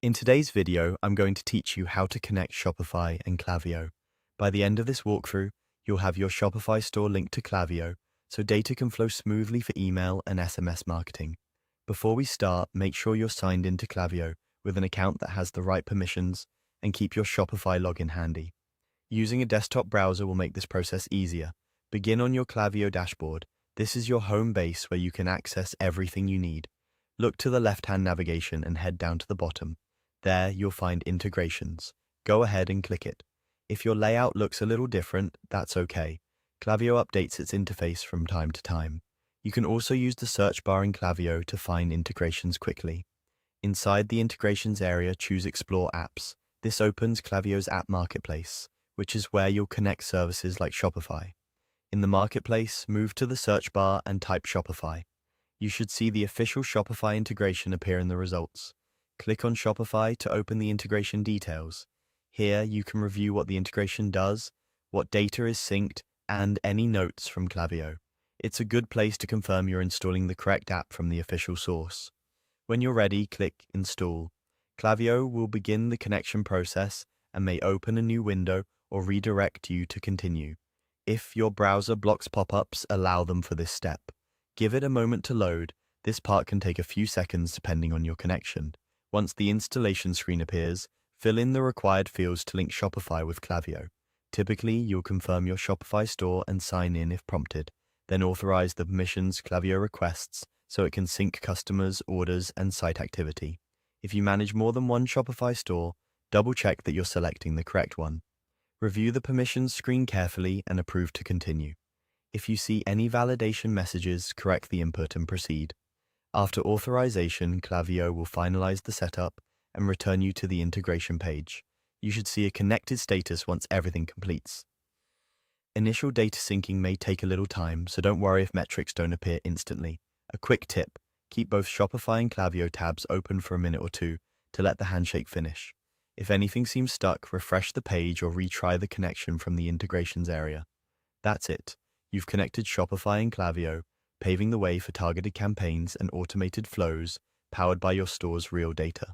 In today's video, I'm going to teach you how to connect Shopify and Klaviyo. By the end of this walkthrough, you'll have your Shopify store linked to Klaviyo, so data can flow smoothly for email and SMS marketing. Before we start, make sure you're signed into Klaviyo with an account that has the right permissions and keep your Shopify login handy. Using a desktop browser will make this process easier. Begin on your Klaviyo dashboard. This is your home base where you can access everything you need. Look to the left-hand navigation and head down to the bottom. There, you'll find integrations. Go ahead and click it. If your layout looks a little different, that's okay. Klaviyo updates its interface from time to time. You can also use the search bar in Klaviyo to find integrations quickly. Inside the integrations area, choose Explore Apps. This opens Klaviyo's app marketplace, which is where you'll connect services like Shopify. In the marketplace, move to the search bar and type Shopify. You should see the official Shopify integration appear in the results. Click on Shopify to open the integration details. Here, you can review what the integration does, what data is synced, and any notes from Klaviyo. It's a good place to confirm you're installing the correct app from the official source. When you're ready, click Install. Klaviyo will begin the connection process and may open a new window or redirect you to continue. If your browser blocks pop-ups, allow them for this step. Give it a moment to load. This part can take a few seconds depending on your connection. Once the installation screen appears, fill in the required fields to link Shopify with Klaviyo. Typically, you'll confirm your Shopify store and sign in if prompted, then authorize the permissions Klaviyo requests so it can sync customers, orders, and site activity. If you manage more than one Shopify store, double-check that you're selecting the correct one. Review the permissions screen carefully and approve to continue. If you see any validation messages, correct the input and proceed. After authorization, Klaviyo will finalize the setup and return you to the integration page. You should see a connected status once everything completes. Initial data syncing may take a little time, so don't worry if metrics don't appear instantly. A quick tip: keep both Shopify and Klaviyo tabs open for a minute or two to let the handshake finish. If anything seems stuck, refresh the page or retry the connection from the integrations area. That's it. You've connected Shopify and Klaviyo, paving the way for targeted campaigns and automated flows powered by your store's real data.